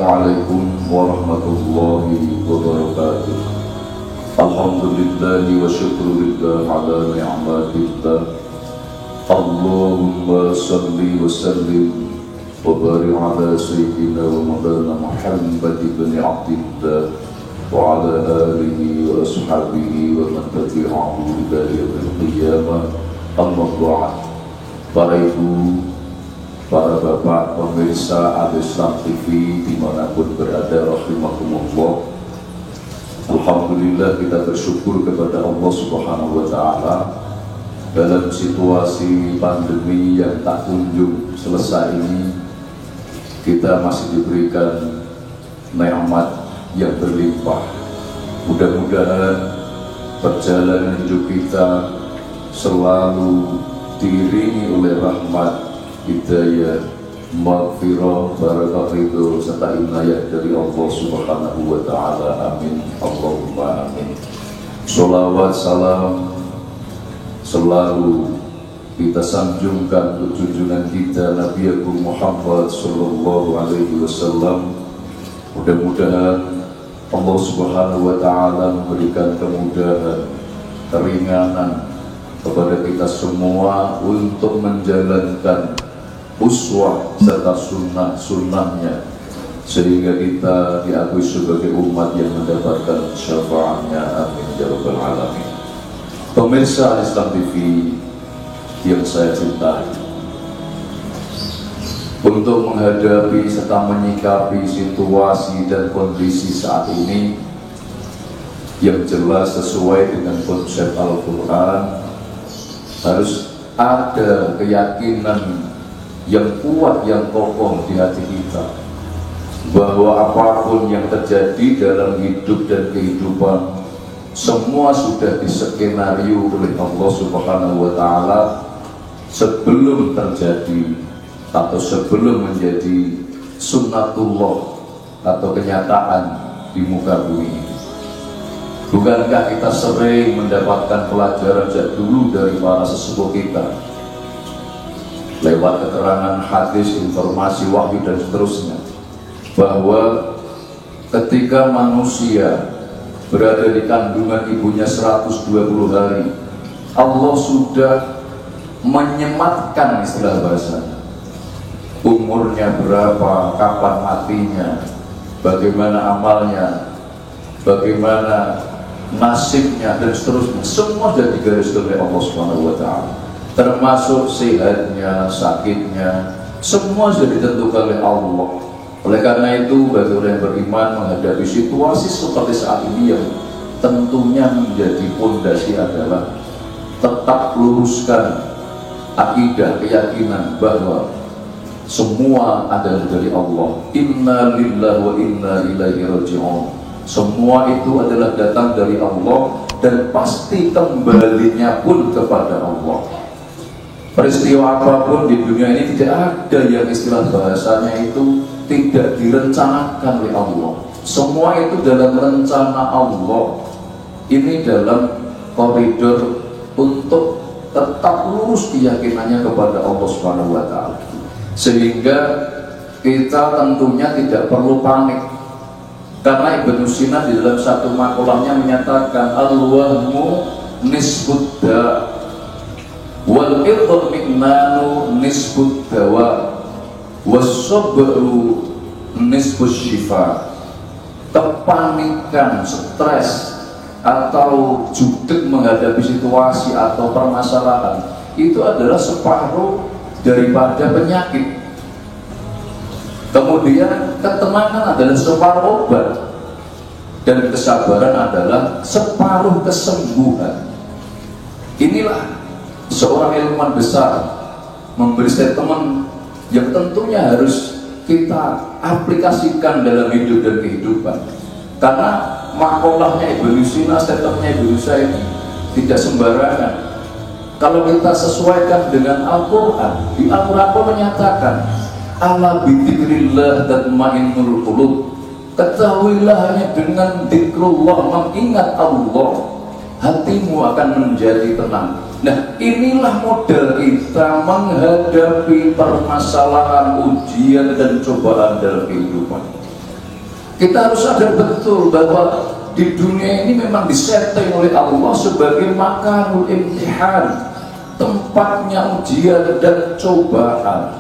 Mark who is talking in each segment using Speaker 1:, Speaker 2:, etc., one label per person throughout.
Speaker 1: Assalamualaikum warahmatullahi wabarakatuh. Alhamdulillahi wa syukurillah ala ni'matillah. Allahumma salli wa sallim wa barik ala sayyidina wa maulana Muhammad ibn Abdillah wa ala alihi wa ashabihi wa man tabi'ahu ila yaumil qiyamah. Amma ba'd. Para ibu, para bapak, pemirsa Al-Islam TV dimanapun berada, rahimahumullah. Alhamdulillah, kita bersyukur kepada Allah Subhanahu wa Ta'ala dalam situasi pandemi yang tak kunjung selesai ini. Kita masih diberikan nikmat yang berlimpah. Mudah-mudahan perjalanan hidup kita selalu diiringi oleh rahmat, hidayah, maghfirah, barakah, ridho serta inayah dari Allah Subhanahu wa Ta'ala. Amin. Allahumma amin. Sholawat salam selalu kita sanjungkan untuk junjungan kita Nabi Agung Muhammad sallallahu alaihi wasallam. Mudah-mudahan Allah Subhanahu wa Ta'ala memberikan kemudahan, keringanan kepada kita semua untuk menjalankan uswah serta sunnah-sunnahnya, sehingga kita diakui sebagai umat yang mendapatkan syafaatnya. Amin ya rabbal alamin. Pemirsa Islam TV yang saya cintai, untuk menghadapi serta menyikapi situasi dan kondisi saat ini yang jelas sesuai dengan konsep Al-Quran, harus ada keyakinan yang kuat, yang kokoh di hati kita bahwa apapun yang terjadi dalam hidup dan kehidupan, semua sudah diskenario oleh Allah Subhanahu wa Ta'ala sebelum terjadi atau sebelum menjadi sunnatullah atau kenyataan di muka bumi ini. Bukankah kita sering mendapatkan pelajaran sejak dulu dari para sesepuh kita lewat keterangan hadis, informasi, wahyu dan seterusnya, bahwa ketika manusia berada di kandungan ibunya 120 hari, Allah sudah menyematkan, istilah bahasa, umurnya berapa, kapan matinya, bagaimana amalnya, bagaimana nasibnya dan seterusnya. Semua sudah digariskan oleh Allah Subhanahu wa Ta'ala, termasuk sehatnya, sakitnya, semua sudah ditentukan oleh Allah. Oleh karena itu, bagi orang yang beriman menghadapi situasi seperti saat ini yang tentunya menjadi pondasi adalah tetap luruskan akidah, keyakinan bahwa semua adalah dari Allah. Inna lillahi wa inna ilaihi raji'un. Semua itu adalah datang dari Allah dan pasti kembalinya pun kepada Allah. Peristiwa apapun di dunia ini tidak ada yang istilah bahasanya itu tidak direncanakan oleh Allah. Semua itu dalam rencana Allah. Ini dalam koridor untuk tetap lurus keyakinannya kepada Allah Subhanahu wa Ta'ala, sehingga kita tentunya tidak perlu panik. Karena Ibnu Sina di dalam satu makalahnya menyatakan al-wahmu nisbud da wal idmi'nanu nisbud dawa was-sabru nisbus syifa. Kepanikan, stres atau jutek menghadapi situasi atau permasalahan itu adalah separuh daripada penyakit. Kemudian ketenangan adalah separuh obat, dan kesabaran adalah separuh kesembuhan. Inilah seorang ilmuwan besar memberi statement yang tentunya harus kita aplikasikan dalam hidup dan kehidupan. Karena makolahnya Ibnu Sina, statementnya Ibnu Sina ini tidak sembarangan. Kalau kita sesuaikan dengan Al-Quran, di Al-Quran menyatakan ala bidzikrillah tatmainnul qulub. Ketahuilah hanya dengan zikrullah, mengingat Allah, hatimu akan menjadi tenang. Nah, inilah modal kita menghadapi permasalahan, ujian dan cobaan dalam kehidupan. Kita harus sadar betul bahwa di dunia ini memang disetting oleh Allah sebagai makanul imtihan, tempatnya ujian dan cobaan.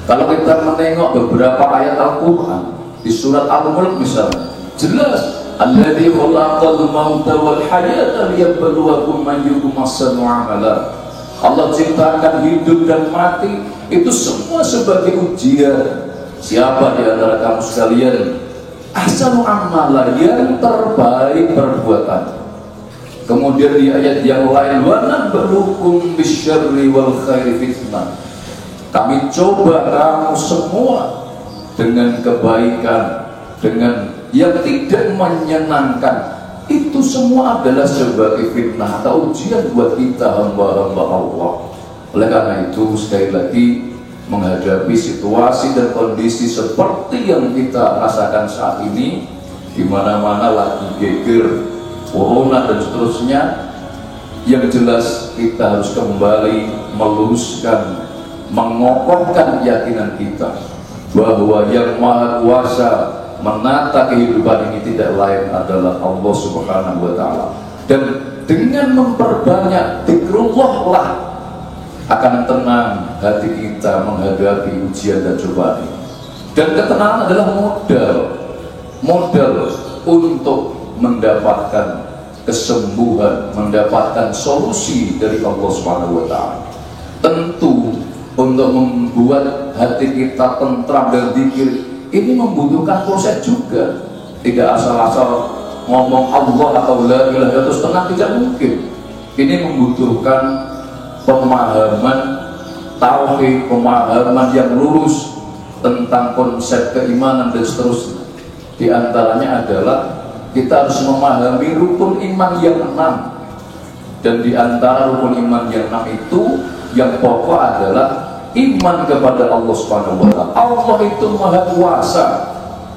Speaker 1: Kalau kita menengok beberapa ayat Al-Quran di surat Al-Mulk misalnya, jelas alladzi khalaqal mauta wal hayata liyabluwakum ayyukum ahsanu amala. Allah ciptakan hidup dan mati itu semua sebagai ujian. Siapa di antara kamu sekalian ahsanu amala, yang terbaik perbuatan. Kemudian di ayat yang lain, wa nabluukum bisyarri wal khairi fitnah. Kami coba kamu semua dengan kebaikan, dengan yang tidak menyenangkan. Itu semua adalah sebagai fitnah atau ujian buat kita hamba-hamba Allah. Oleh karena itu sekali lagi, menghadapi situasi dan kondisi seperti yang kita rasakan saat ini, di mana-mana lagi geger corona dan seterusnya, yang jelas kita harus kembali meluruskan, mengokohkan keyakinan kita bahwa yang Maha Kuasa menata kehidupan ini tidak lain adalah Allah Subhanahu wa Ta'ala. Dan dengan memperbanyak zikrullah lah akan tenang hati kita menghadapi ujian dan cobaan ini. Dan ketenangan adalah modal untuk mendapatkan kesembuhan, mendapatkan solusi dari Allah Subhanahu wa Ta'ala. Tentu untuk membuat hati kita tentram dan zikir ini membutuhkan proses juga. Tidak asal-asal ngomong Allah atau la ilaha illallah terus tenang, tidak mungkin. Ini membutuhkan pemahaman tauhid, pemahaman yang lurus tentang konsep keimanan dan seterusnya. Di antaranya adalah kita harus memahami rukun iman yang 6. Dan di antara rukun iman yang 6 itu yang pokok adalah iman kepada Allah Subhanahu wa Ta'ala. Allah itu Maha Kuasa.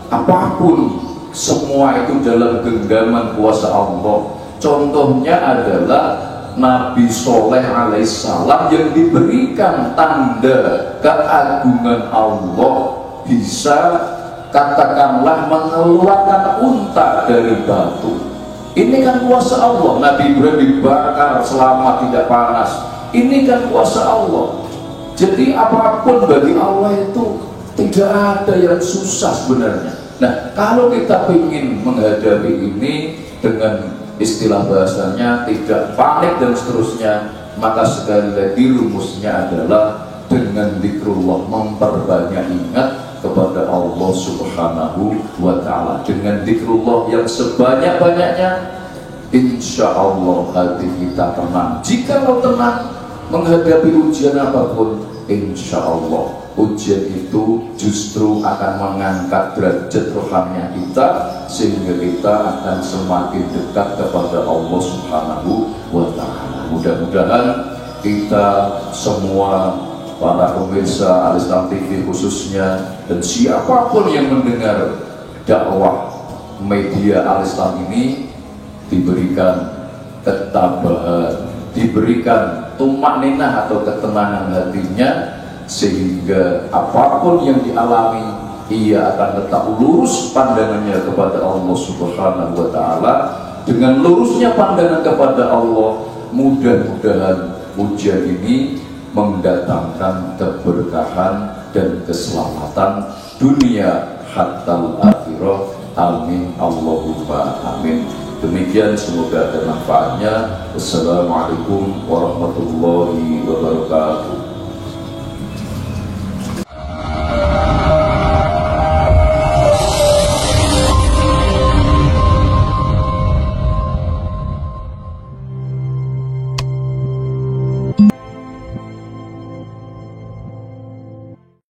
Speaker 1: Apapun semua itu dalam genggaman kuasa Allah. Contohnya adalah Nabi Soleh alaihissalam yang diberikan tanda keagungan Allah, bisa katakanlah mengeluarkan unta dari batu. Ini kan kuasa Allah. Nabi Ibrahim dibakar selama tidak panas. Ini kan kuasa Allah. Jadi apapun bagi Allah itu tidak ada yang susah sebenarnya. Nah, kalau kita ingin menghadapi ini dengan istilah bahasanya tidak panik dan seterusnya, maka sekali lagi rumusnya adalah dengan zikrullah, memperbanyak ingat kepada Allah Subhanahu wa Ta'ala. Dengan zikrullah yang sebanyak-banyaknya, insya Allah hati kita tenang. Jika mau tenang menghadapi ujian apapun, insya Allah ujian itu justru akan mengangkat derajat rohaniah kita, sehingga kita akan semakin dekat kepada Allah Subhanahu wa Ta'ala. Mudah-mudahan kita semua, para pemirsa Al-Islam TV khususnya, dan siapapun yang mendengar dakwah media Al-Islam ini, diberikan ketabahan, diberikan tumakninah atau ketenangan hatinya, sehingga apapun yang dialami ia akan tetap lurus pandangannya kepada Allah Subhanahu wa Ta'ala. Dengan lurusnya pandangan kepada Allah, mudah-mudahan ujian ini mendatangkan keberkahan dan keselamatan dunia hatta akhirah. Amin Allahumma amin. Demikian, semoga ada manfaatnya. Wassalamualaikum warahmatullahi wabarakatuh.